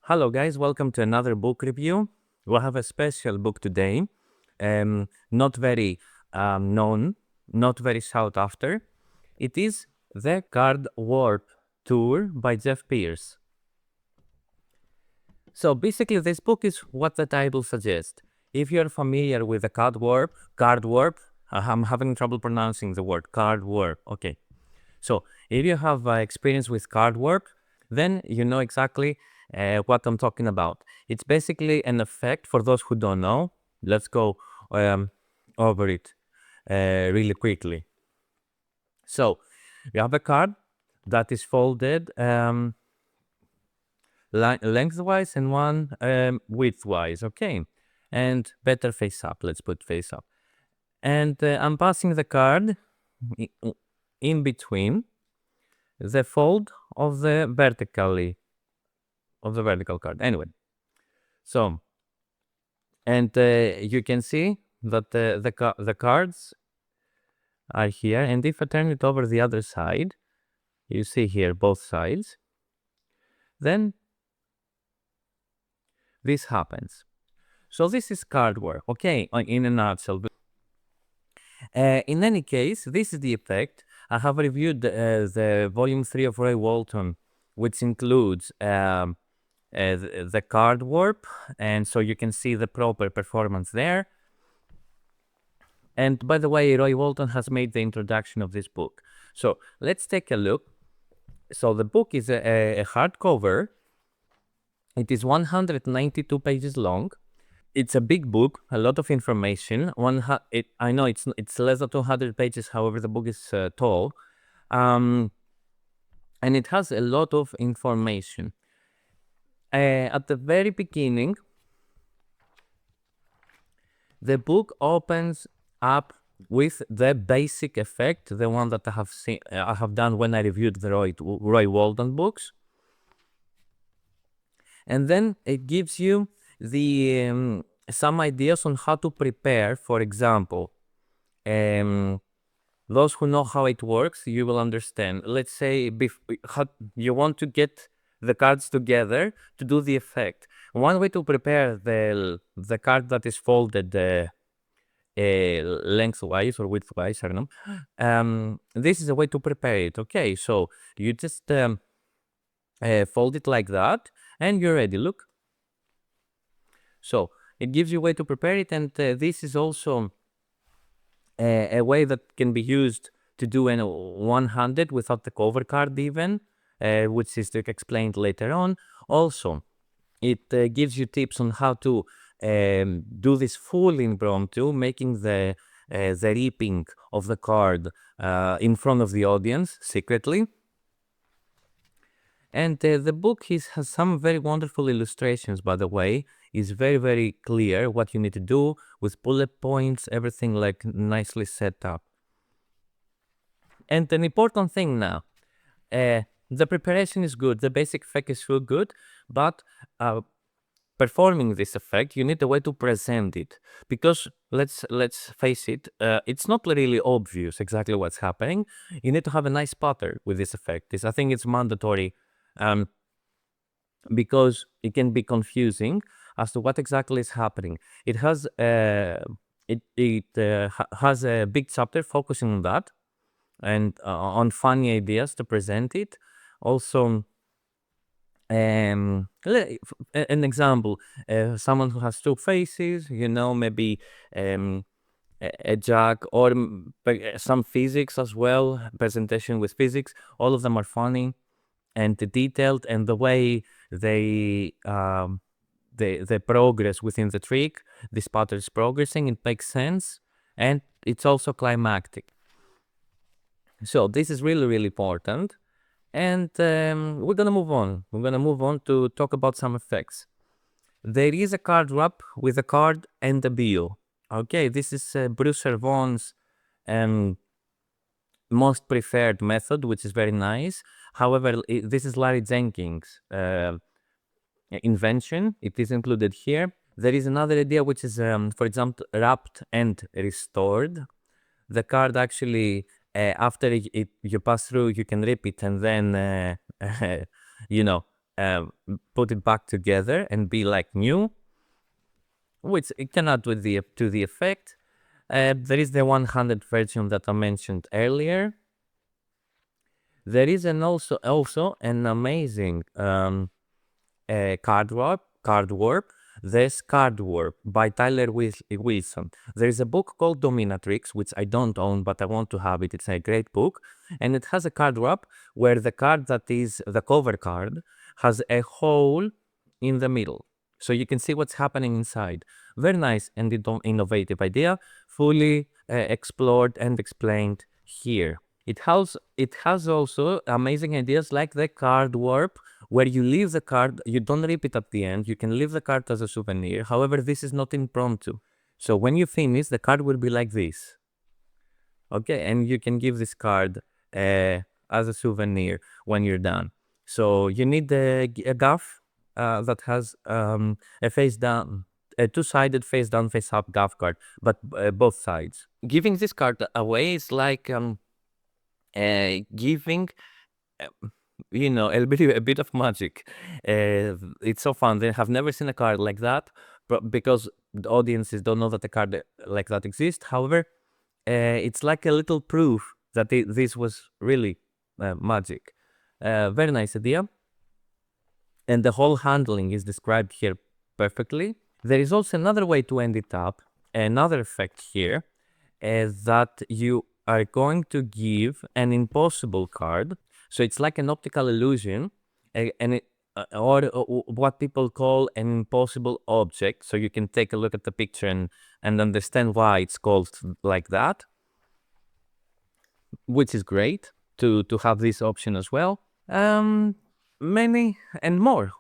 Hello, guys. Welcome to another book review. We'll have a special book today, not very known, not very sought after. It is The Card Warp Tour by Jeff Pierce. So basically, this book is what the title suggests. If you're familiar with the card warp, I'm having trouble pronouncing the word card warp. Okay. So if you have experience with card warp, then you know exactly what I'm talking about. It's basically an effect for those who don't know. Let's go over it really quickly. So you have a card that is folded lengthwise and one widthwise, okay? And better face up, let's put face up. And I'm passing the card in between the fold of the vertical card. Anyway, so and you can see that the cards are here, and if I turn it over the other side, you see here both sides, then this happens. So this is cardwarp, okay, in a nutshell. In any case, this is the effect. I have reviewed the volume 3 of Roy Walton, which includes the card warp, and so you can see the proper performance there. And by the way, Roy Walton has made the introduction of this book. So let's take a look. So the book is a hardcover. It is 192 pages long. It's a big book, a lot of information. I know it's less than 200 pages. However, the book is tall, and it has a lot of information. At the very beginning, the book opens up with the basic effect, the one that I have done when I reviewed the Roy Walton books, and then it gives you the some ideas on how to prepare. For example, those who know how it works, you will understand. Let's say you want to get the cards together to do the effect. One way to prepare the card that is folded lengthwise or widthwise, I don't know. This is a way to prepare it. Okay, so you just fold it like that, and you're ready. Look. So it gives you a way to prepare it, and this is also a way that can be used to do an one-handed without the cover card even, which is explained later on. Also, it gives you tips on how to do this full impromptu, making the reaping of the card in front of the audience secretly. And the book has some very wonderful illustrations, by the way. It's very, very clear what you need to do with bullet points, everything like nicely set up. And an important thing now, the preparation is good, the basic effect is so good, but performing this effect, you need a way to present it, because let's face it, it's not really obvious exactly what's happening. You need to have a nice pattern with this effect. I think it's mandatory, because it can be confusing as to what exactly is happening. It has has a big chapter focusing on that and on funny ideas to present it. Also, an example, someone who has two faces, maybe a jack, or some physics as well, presentation with physics. All of them are funny and detailed, and the way they progress within the trick, this pattern is progressing, it makes sense, and it's also climactic. So this is really, really important. And we're gonna move on. We're gonna move on to talk about some effects. There is a card wrap with a card and a bill. Okay, this is Bruce Servon's most preferred method, which is very nice. However, this is Larry Jenkins' invention. It is included here. There is another idea, which is, for example, wrapped and restored. The card actually, after you pass through, you can rip it and then, put it back together and be like new, which it can add to the effect. There is the 100 version that I mentioned earlier. There is also an amazing cardwarp. There's Cardwarp by Tyler Wilson. There is a book called Dominatrix, which I don't own, but I want to have it. It's a great book. And it has a cardwarp where the card that is the cover card has a hole in the middle. So you can see what's happening inside. Very nice and innovative idea, fully explored and explained here. It has also amazing ideas like the card warp, where you leave the card, you don't rip it at the end, you can leave the card as a souvenir. However, this is not impromptu. So when you finish, the card will be like this. Okay, and you can give this card as a souvenir when you're done. So you need a gaff that has a face down, a two-sided face down, face up gaff card, but both sides. Giving this card away is like giving a bit of magic. It's so fun. They have never seen a card like that, but because the audiences don't know that a card like that exists. However, it's like a little proof that this was really magic. Very nice idea. And the whole handling is described here perfectly. There is also another way to end it up, another effect here, that you are going to give an impossible card. So it's like an optical illusion, or what people call an impossible object. So you can take a look at the picture and understand why it's called like that, which is great to have this option as well. Many more.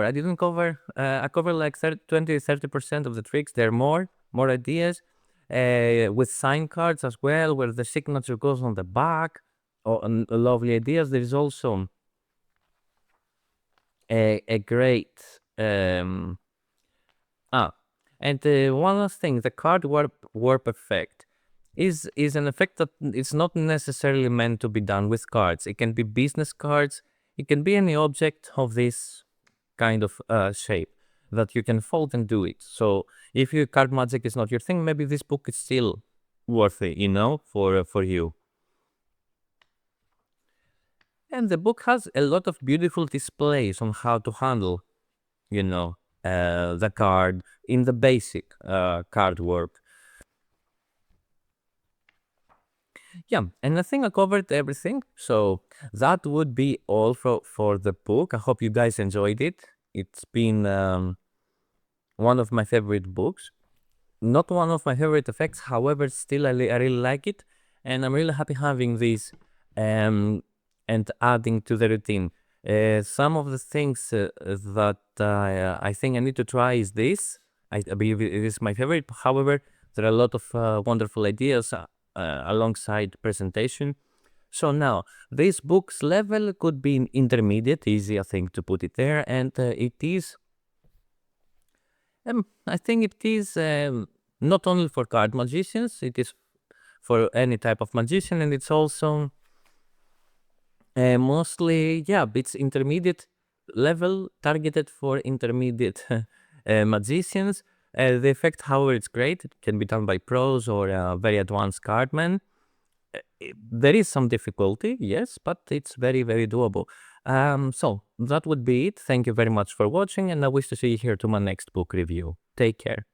I didn't cover, I covered like 20-30% of the tricks. There are more ideas. With sign cards as well, where the signature goes on the back. Lovely ideas. There is also a great and one last thing, the card warp effect is an effect that it's not necessarily meant to be done with cards. It can be business cards, it can be any object of this kind of shape that you can fold and do it. So if your card magic is not your thing, maybe this book is still worth it, for you. And the book has a lot of beautiful displays on how to handle, the card in the basic card warp. Yeah, and I think I covered everything. So that would be all for the book. I hope you guys enjoyed it. It's been one of my favorite books. Not one of my favorite effects, however, still I really like it. And I'm really happy having this and adding to the routine. Some of the things that I think I need to try is this. I believe it is my favorite. However, there are a lot of wonderful ideas alongside presentation. So now, this book's level could be an intermediate, easy, I think, to put it there. And it is, I think it is not only for card magicians, it is for any type of magician. And it's also mostly, it's intermediate level, targeted for intermediate magicians. The effect, however, it's great. It can be done by pros or very advanced cardmen. There is some difficulty, yes, but it's very, very doable. So that would be it. Thank you very much for watching, and I wish to see you here to my next book review. Take care.